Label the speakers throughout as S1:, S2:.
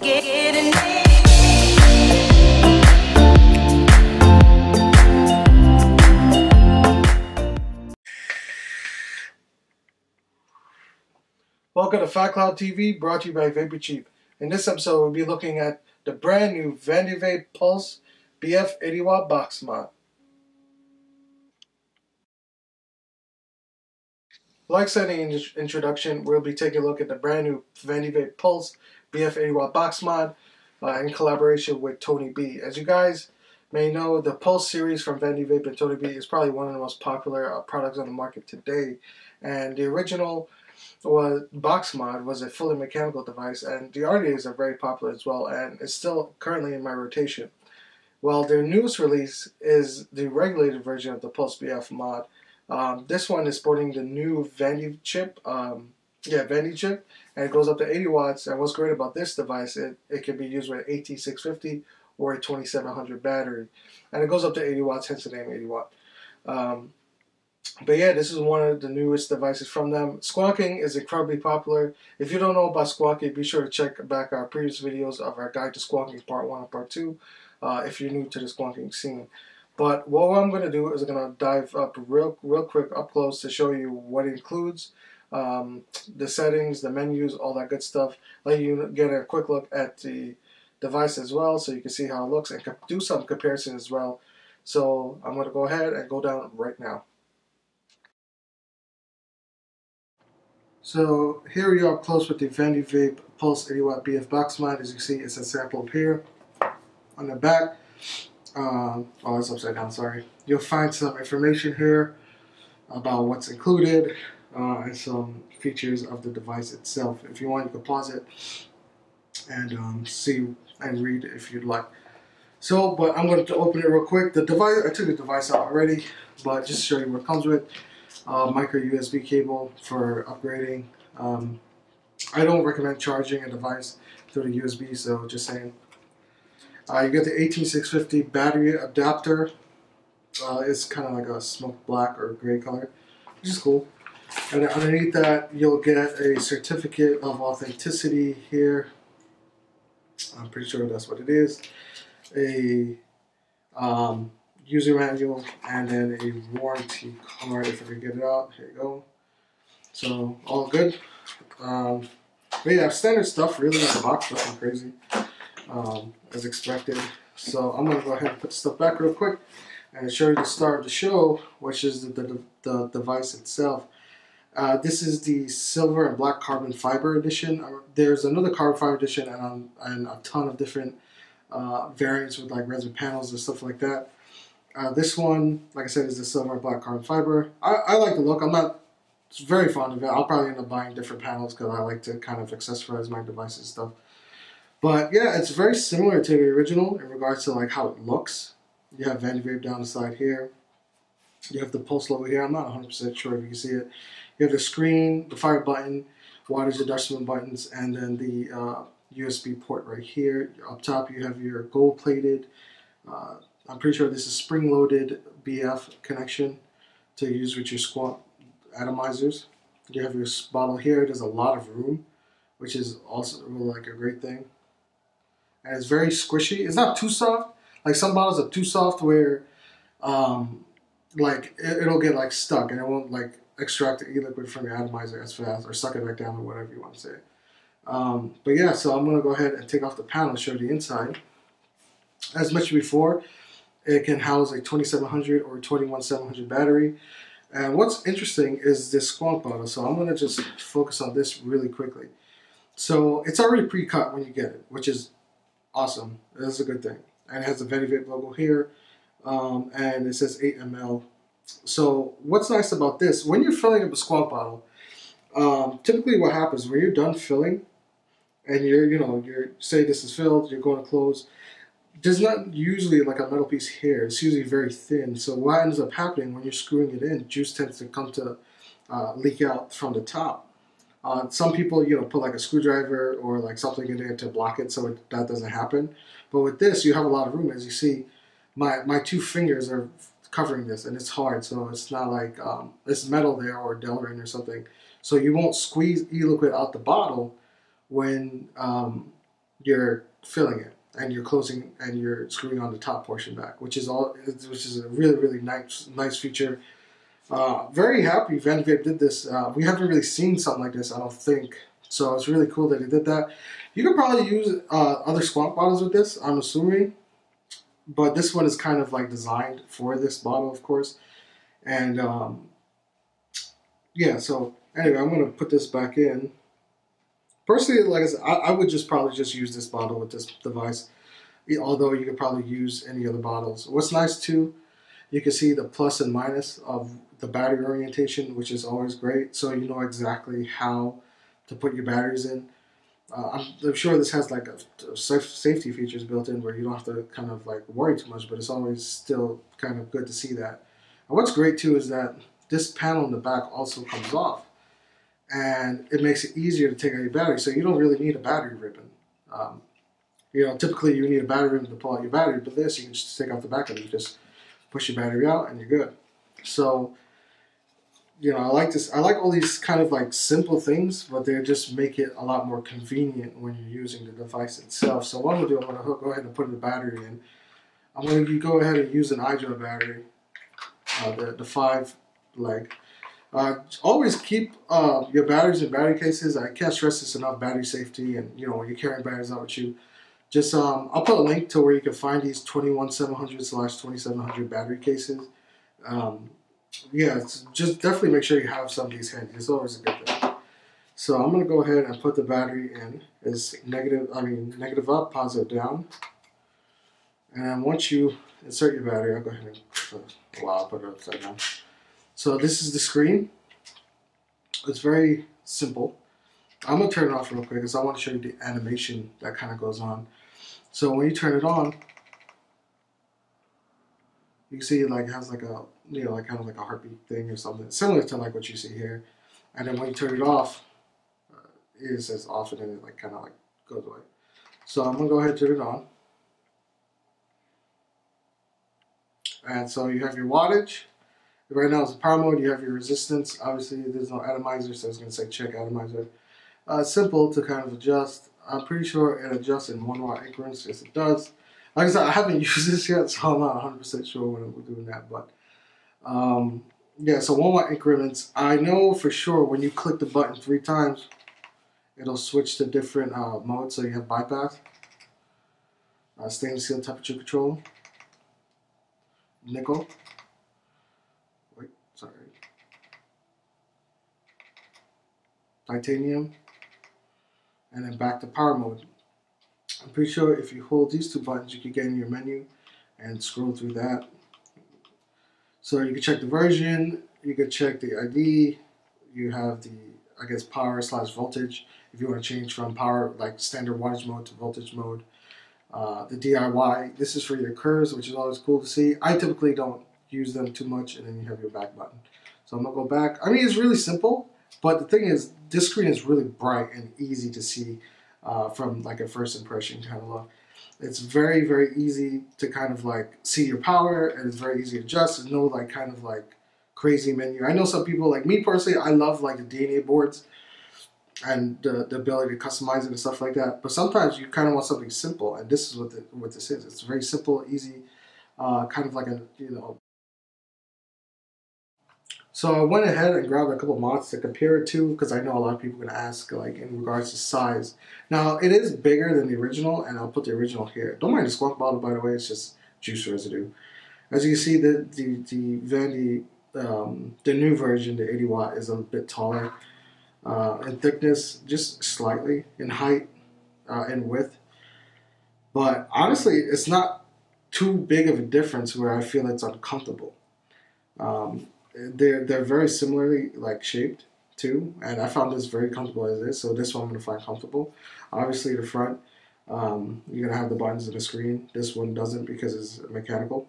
S1: getting it.
S2: Welcome to Fat Cloud TV, brought to you by Vapor Chi. In this episode, we'll be looking at the brand new Vandy Vape Pulse BF 80W box mod. Like said in the introduction, we'll be taking a look at the brand new Vandy Vape Pulse BF 80W box mod in collaboration with Tony B. As you guys may know, the Pulse series from Vandy Vape and Tony B is probably one of the most popular products on the market today. And the original box mod was a fully mechanical device, and the RDAs are very popular as well, and it's still currently in my rotation. Well, their newest release is the regulated version of the Pulse BF mod. This one is sporting the new Vandy chip, Vandy chip, and it goes up to 80 watts. And what's great about this device, it can be used with an AT650 or a 2700 battery, and it goes up to 80 watts, hence the name 80 watt. But yeah, this is one of the newest devices from them. Squonking is incredibly popular. If you don't know about squonking, be sure to check back our previous videos of our guide to squonking part 1 and part 2 if you're new to the squonking scene. But what I'm going to do is I'm going to dive up real quick up close to show you what it includes, the settings, the menus, all that good stuff. Let you get a quick look at the device as well so you can see how it looks and do some comparison as well. So I'm going to go ahead and go down right now. So here we are up close with the Vandy Vape Pulse 80W BF box mod. As you can see, it's a sample up here. On the back, oh, it's upside down, sorry. You'll find some information here about what's included and some features of the device itself. If you want, you can pause it and see and read if you'd like. So, but I'm going to open it real quick. The device, I took the device out already, but just to show you what it comes with. Micro USB cable for upgrading. I don't recommend charging a device through the USB, so just saying. You get the 18650 battery adapter. It's kind of like a smoke black or gray color, which is cool. And underneath that, you'll get a certificate of authenticity here. I'm pretty sure that's what it is. A user manual, and then a warranty card if I can get it out. Here you go. So all good. But yeah, standard stuff really in the box, nothing crazy as expected. So I'm gonna go ahead and put the stuff back real quick and show you the start of the show, which is the device itself. This is the silver and black carbon fiber edition. There's another carbon fiber edition and a ton of different variants with like resin panels and stuff like that. This one, like I said, is the silver and black carbon fiber. I like the look. I'm not very fond of it. I'll probably end up buying different panels because I like to kind of accessorize my device and stuff. But yeah, it's very similar to the original in regards to like how it looks. You have Vandy Vape down the side here. You have the Pulse logo here. I'm not 100% sure if you can see it. You have the screen, the fire button, wattage adjustment buttons, and then the USB port right here. Up top, you have your gold-plated. I'm pretty sure this is spring-loaded BF connection to use with your Squonk atomizers. You have your bottle here. There's a lot of room, which is also like a great thing. And it's very squishy. It's not too soft. Like some bottles are too soft where like it'll get like stuck and it won't like extract the e-liquid from your atomizer as fast or suck it back down or whatever you want to say. But yeah, so I'm going to go ahead and take off the panel and show you the inside. As mentioned before, it can house a 2700 or 21700 battery. And what's interesting is this Squonk bottle. So I'm going to just focus on this really quickly. So it's already pre-cut when you get it, which is awesome. That's a good thing. And it has the Vandy Vape logo here. And it says 8 ml. So what's nice about this, when you're filling up a Squonk bottle, typically what happens when you're done filling and you're say this is filled, you're going to close, there's not usually like a metal piece here. It's usually very thin. So what ends up happening when you're screwing it in, juice tends to come to leak out from the top. Some people, put like a screwdriver or like something in there to block it so that doesn't happen. But with this, you have a lot of room. As you see, my 2 fingers are covering this, and it's hard. So it's not like it's metal there or Delrin or something. So you won't squeeze e-liquid out the bottle when you're filling it and you're closing and you're screwing on the top portion back, which is a really nice feature. Very happy Vandy Vape did this. We haven't really seen something like this, I don't think. So it's really cool that he did that. You could probably use other Squonk bottles with this, I'm assuming. But this one is kind of like designed for this bottle, of course. And yeah, so anyway, I'm going to put this back in. Personally, like I said, I would just probably just use this bottle with this device. Although you could probably use any other bottles. What's nice too, you can see the plus and minus of the battery orientation, which is always great. So you know exactly how to put your batteries in. I'm sure this has like a safety features built in where you don't have to kind of like worry too much, but it's always still kind of good to see that. And what's great too is that this panel in the back also comes off, and it makes it easier to take out your battery. So you don't really need a battery ribbon. You know, typically you need a battery ribbon to pull out your battery, but this you can just take off the back of it. You just push your battery out and you're good. So, you know, I like this. I like all these kind of like simple things, but they just make it a lot more convenient when you're using the device itself. So what I'm gonna do, I'm gonna go ahead and put the battery in. I'm gonna go ahead and use an 80w battery, the 5 leg. Always keep your batteries in battery cases. I can't stress this enough. Battery safety, and you know when you're carrying batteries out with you. Just I'll put a link to where you can find these 21700/2700 battery cases. Yeah, just definitely make sure you have some of these handy. It's always a good thing. So I'm gonna go ahead and put the battery in. It's negative up, positive down. And then once you insert your battery, I'll go ahead and I'll put it upside down. So this is the screen. It's very simple. I'm gonna turn it off real quick because I want to show you the animation that kind of goes on. So when you turn it on, you can see it like has like a like kind of like a heartbeat thing or something similar to like what you see here. And then when you turn it off, it says off and then it like kind of like goes away. So I'm gonna go ahead and turn it on. And so you have your wattage. Right now it's power mode. You have your resistance. Obviously there's no atomizer, so it's gonna say check atomizer. Simple to kind of adjust. I'm pretty sure it adjusts in 1 watt increments. Yes, it does. Like I said, I haven't used this yet, so I'm not 100% sure when I'm doing that. But yeah, so 1 watt increments. I know for sure when you click the button 3 times, it'll switch to different modes. So you have bypass, stainless steel temperature control, nickel. Wait, sorry. Titanium. And then back to power mode. I'm pretty sure if you hold these 2 buttons, you can get in your menu and scroll through that. So you can check the version, you can check the ID, you have the, I guess, power/voltage, if you want to change from power, like standard wattage mode to voltage mode. The DIY, this is for your curves, which is always cool to see. I typically don't use them too much, and then you have your back button. So I'm going to go back. I mean, it's really simple. But the thing is, this screen is really bright and easy to see from like a first impression kind of look. It's very easy to kind of like see your power, and it's very easy to adjust. There's no like kind of like crazy menu. I know some people, like me personally, I love like the DNA boards and the ability to customize it and stuff like that. But sometimes you kind of want something simple, and this is what this is. It's very simple, easy, kind of like a, you know. So I went ahead and grabbed a couple mods to compare it to, because I know a lot of people are going to ask like in regards to size. Now it is bigger than the original, and I'll put the original here. Don't mind the Squonk bottle, by the way. It's just juice residue. As you can see, the Vandy, the new version, the 80 watt, is a bit taller in thickness, just slightly in height, in width. But honestly, it's not too big of a difference where I feel it's uncomfortable. They're very similarly like shaped too, and I found this very comfortable as is. So this one I'm gonna find comfortable. Obviously the front, you're gonna have the buttons in the screen. This one doesn't because it's mechanical.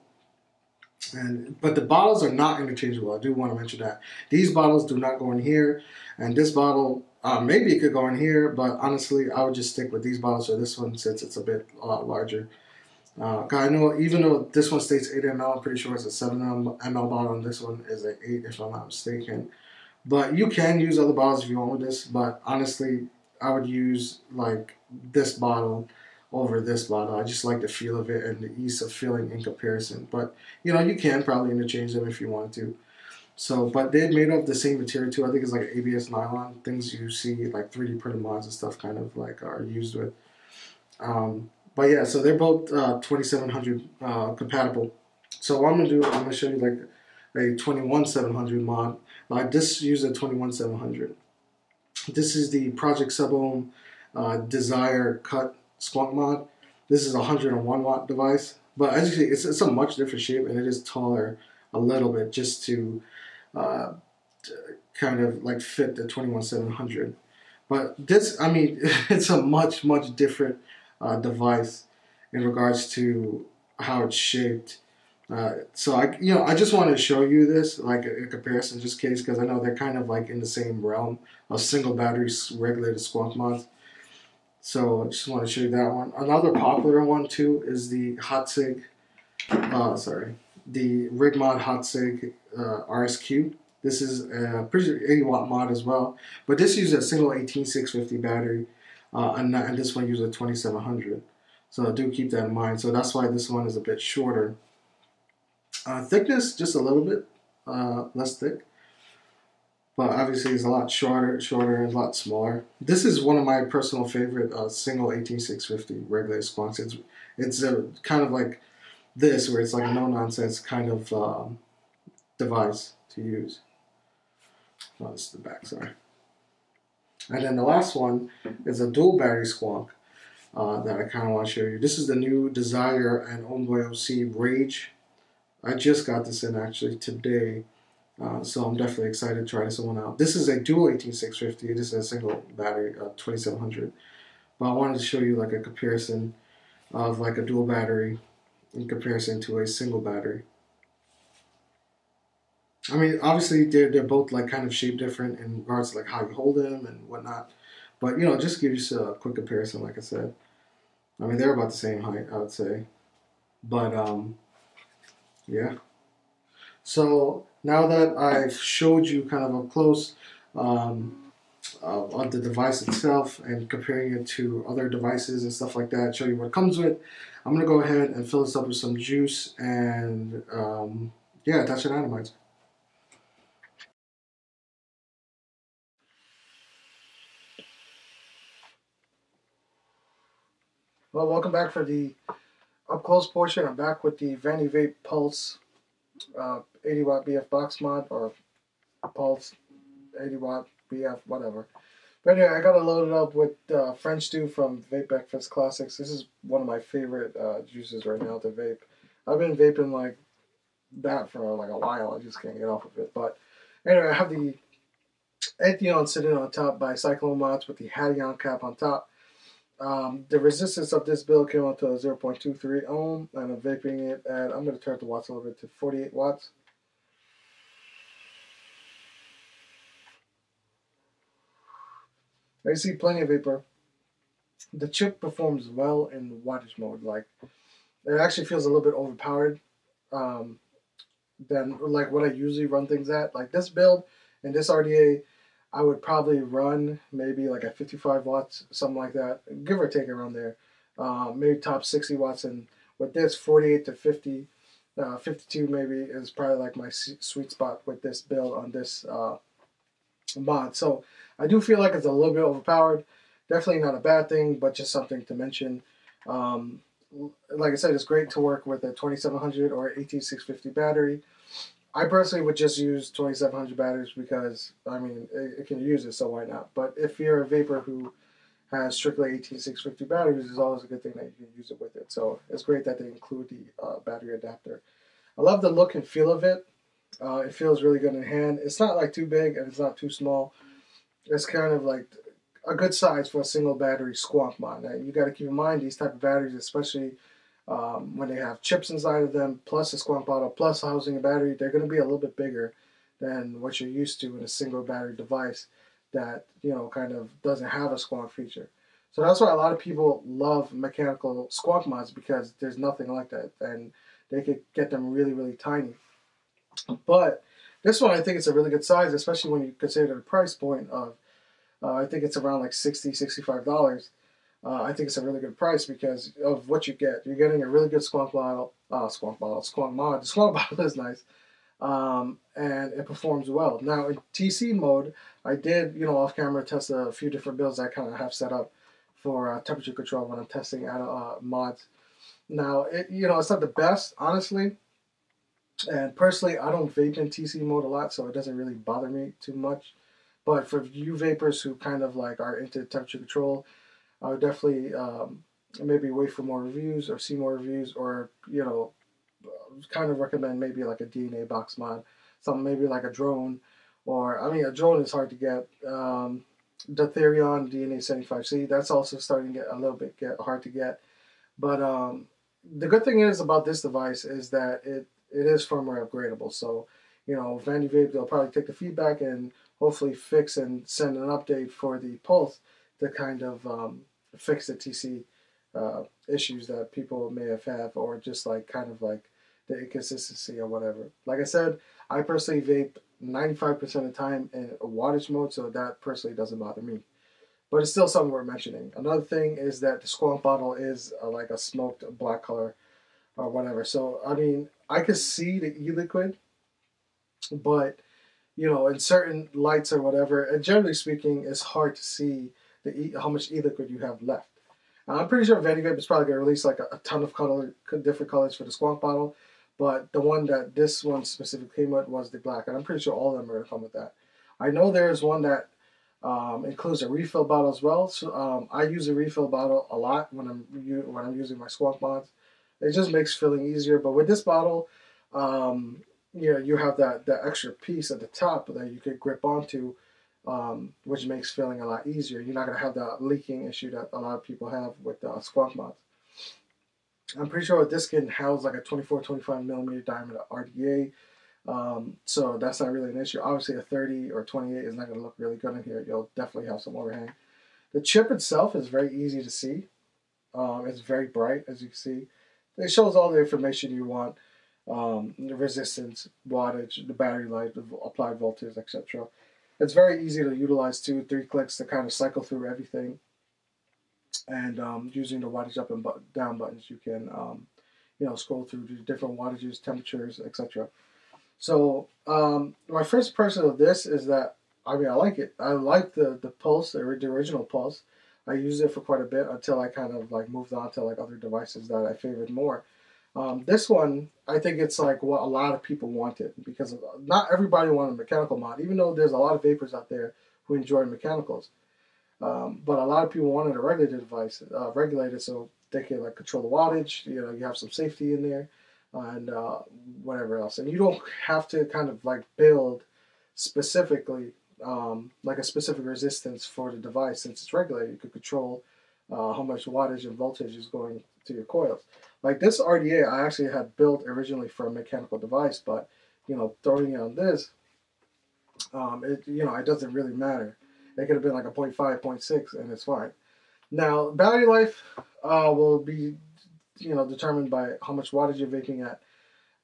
S2: But the bottles are not interchangeable. I do want to mention that these bottles do not go in here, and this bottle maybe it could go in here, but honestly I would just stick with these bottles or this one since it's a lot larger. I know even though this one states 8 ml, I'm pretty sure it's a 7 ml bottle, and this one is an 8 if I'm not mistaken. But you can use other bottles if you want with this, but honestly, I would use like this bottle over this bottle. I just like the feel of it and the ease of filling in comparison. But you know, you can probably interchange them if you wanted to. So, but they're made of the same material too. I think it's like ABS nylon. Things you see like 3D printed mods and stuff kind of like are used with. But yeah, so they're both 2700 compatible. So what I'm gonna do, I'm gonna show you like a 21700 mod. Like this uses a 21700. This is the Project Subohm Desire Cut Squonk Mod. This is a 101 watt device, but as you see, it's a much different shape and it is taller a little bit just to kind of like fit the 21700. But this, I mean, it's a much different device in regards to how it's shaped. So I just wanted to show you this like a comparison, just in case, because I know they're kind of like in the same realm of single battery regulated Squonk mods. So I just want to show you that one. Another popular one too is the the Rig Mod Hot Sig RSQ. This is a pretty 80 watt mod as well, but this uses a single 18650 battery, and this one uses a 2700. So do keep that in mind. So that's why this one is a bit shorter. Thickness just a little bit less thick, but obviously it's a lot shorter and a lot smaller. This is one of my personal favorite single 18650 regular squonks. It's a kind of like this, where it's like a no nonsense kind of device to use. Oh, this is the back, sorry. And then the last one is a dual battery squonk that I kind of want to show you. This is the new Desire and Homeboy OC Rage. I just got this in actually today, so I'm definitely excited to try this one out. This is a dual 18650. This is a single battery, 2700. But I wanted to show you like a comparison of like a dual battery in comparison to a single battery. I mean, obviously they're both like kind of shaped different in regards to like how you hold them and whatnot. But you know, just to give you a quick comparison, like I said. I mean, they're about the same height, I would say. But yeah. So now that I've showed you kind of up close of the device itself and comparing it to other devices and stuff like that, show you what it comes with, I'm gonna go ahead and fill this up with some juice and yeah, attach an atomizer. Well, welcome back for the up close portion. I'm back with the Vandy Vape Pulse 80 watt BF box mod, or Pulse 80 watt BF, whatever. But anyway, I got it loaded up with French Stew from Vape Breakfast Classics. This is one of my favorite juices right now to vape. I've been vaping like that for like a while. I just can't get off of it. But anyway, I have the Atheon sitting on top by Cyclone Mods with the Hadion cap on top. The resistance of this build came out to 0.23 ohm, and I'm vaping it at, I'm going to turn the watts a little bit to 48 watts. I see plenty of vapor. The chip performs well in wattage mode. Like, it actually feels a little bit overpowered than like what I usually run things at. Like this build and this RDA, I would probably run maybe like at 55 watts, something like that, give or take around there. Maybe top 60 watts, and with this 48 to 50, 52 maybe is probably like my sweet spot with this build on this mod. So I do feel like it's a little bit overpowered. Definitely not a bad thing, but just something to mention. Like I said, it's great to work with a 2700 or 18650 battery. I personally would just use 2700 batteries because, I mean, it can use it, so why not? But if you're a vapor who has strictly 18650 batteries, it's always a good thing that you can use it with it. So it's great that they include the battery adapter. I love the look and feel of it. It feels really good in hand. It's not like too big and it's not too small. It's kind of like a good size for a single battery Squonk Mod. Now, you got to keep in mind these type of batteries, especially when they have chips inside of them, plus a Squonk bottle, plus housing a battery, they're going to be a little bit bigger than what you're used to in a single battery device that, you know, kind of doesn't have a Squonk feature. So that's why a lot of people love mechanical Squonk mods, because there's nothing like that, and they could get them really, really tiny. But this one, I think it's a really good size, especially when you consider the price point of, I think it's around like $60, $65. I think it's a really good price because of what you get. You're getting a really good Squonk bottle, Squonk Mod. The Squonk bottle is nice, and it performs well. Now in TC mode, I did, off camera test a few different builds I kind of have set up for temperature control when I'm testing out mods. Now it's not the best, honestly, and personally I don't vape in TC mode a lot, so it doesn't really bother me too much. But for you vapors who kind of like are into temperature control, I would definitely maybe wait for more reviews or see more reviews, or kind of recommend maybe like a DNA box mod, something maybe like a drone, or I mean a drone is hard to get. The Therion DNA 75C, that's also starting to get a little bit hard to get. But the good thing is about this device is that it is firmware upgradable. So Vandy Vape, they'll probably take the feedback and hopefully fix and send an update for the Pulse to kind of fix the TC issues that people may have had, or just like kind of like the inconsistency or whatever. Like I said, I personally vape 95% of the time in a wattage mode, so that personally doesn't bother me. But it's still something worth mentioning. Another thing is that the Squonk bottle is like a smoked black color or whatever. So I mean, I could see the e-liquid, but in certain lights or whatever, and generally speaking, it's hard to see how much e-liquid you have left. I'm pretty sure Vandy Vape is probably going to release like a ton of different colors for the Squonk bottle, but the one that this one specifically came with was the black, and I'm pretty sure all of them are going to come with that. I know there's one that includes a refill bottle as well. So I use a refill bottle a lot when I'm using my Squonk mods. It just makes filling easier. But with this bottle, you have that extra piece at the top that you could grip onto, which makes filling a lot easier. You're not going to have that leaking issue that a lot of people have with Squonk mods. I'm pretty sure this can house like a 24-25 millimeter diameter RDA. So that's not really an issue. Obviously a 30 or 28 is not going to look really good in here. You'll definitely have some overhang. The chip itself is very easy to see. It's very bright, as you can see. It shows all the information you want. The resistance, wattage, the battery life, the applied voltage, etc. It's very easy to utilize 2-3 clicks to kind of cycle through everything. And using the wattage up and down buttons, you can scroll through the different wattages, temperatures, etc. So my first impression of this is that I like it. I like the Pulse, the original Pulse. I used it for quite a bit until I kind of like moved on to like other devices that I favored more. This one, I think it's like what a lot of people wanted, because not everybody wanted a mechanical mod, even though there's a lot of vapors out there who enjoy mechanicals. But a lot of people wanted a regulated device, regulated, so they can like control the wattage. You have some safety in there, and whatever else. And you don't have to kind of like build specifically like a specific resistance for the device. Since it's regulated, you could control how much wattage and voltage is going to your coils. Like this RDA, I actually had built originally for a mechanical device, but throwing it on this, it doesn't really matter. It could have been like a 0.5, 0.6, and it's fine. Now, battery life will be, determined by how much wattage you're vaping at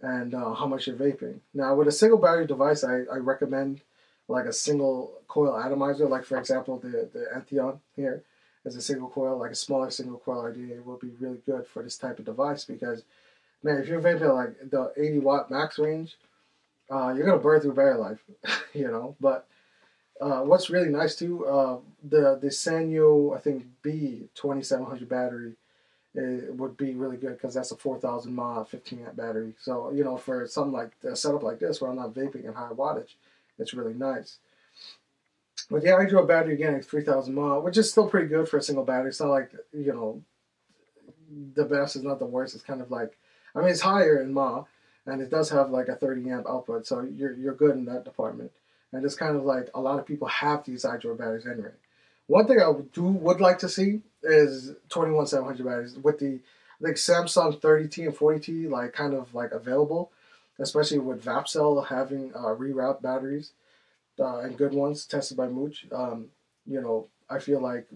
S2: and how much you're vaping. Now, with a single battery device, I recommend like a single coil atomizer. Like, for example, the Entheon here is a single coil. Like a smaller single coil RDA will be really good for this type of device, because, man, if you're vaping like the 80 watt max range, you're going to burn through battery life, But what's really nice too, the Sanyo, I think B2700 battery, it would be really good, because that's a 4000 mAh 15 amp battery. So for something like a setup like this where I'm not vaping in high wattage, it's really nice. But yeah, I drew a battery again at 3000 mAh, which is still pretty good for a single battery. It's not like the best, is not the worst. It's kind of like, I mean, it's higher in mAh, and it does have like a 30 amp output, so you're good in that department. And it's kind of like a lot of people have these hydro batteries anyway. One thing I would like to see is 21700 batteries with the like Samsung 30T and 40T like kind of like available, especially with Vapcell having reroute batteries and good ones tested by Mooch. I feel like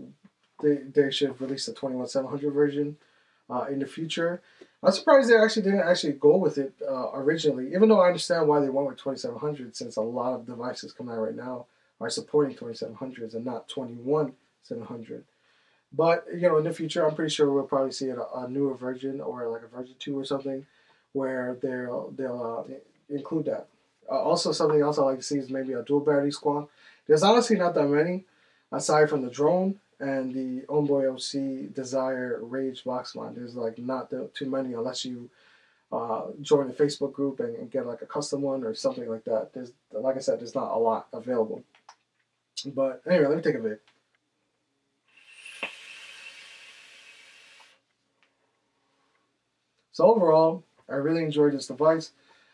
S2: they should release the 21700 version in the future. I'm surprised they didn't go with it originally, even though I understand why they went with 2700, since a lot of devices coming out right now are supporting 2700s and not 21700. But you know, in the future, I'm pretty sure we'll probably see a newer version or like a version 2 or something, where they'll include that. Also, something else I like to see is maybe a dual battery Squonk. There's honestly not that many, aside from the drone and the Homeboy OC Desire Rage box mod. There's like not too many unless you join the Facebook group and get like a custom one or something like that. There's, like I said, there's not a lot available. But anyway, let me take a vape. So overall, I really enjoyed this device.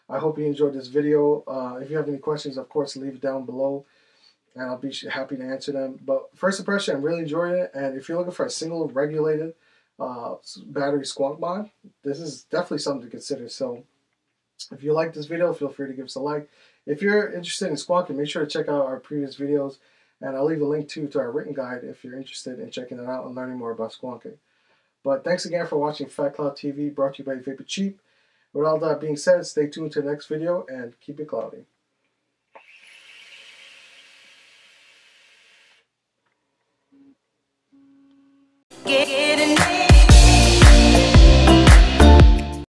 S2: I hope you enjoyed this video. If you have any questions, of course, leave it down below, and I'll be happy to answer them. But first impression, I'm really enjoying it. And if you're looking for a single regulated battery Squonk mod, this is definitely something to consider. So if you like this video, feel free to give us a like. If you're interested in squonking, make sure to check out our previous videos, and I'll leave a link to our written guide if you're interested in checking it out and learning more about squonking. But thanks again for watching Fat Cloud TV, brought to you by Vapor Cheap. With all that being said, stay tuned to the next video and keep it cloudy.
S1: Yeah.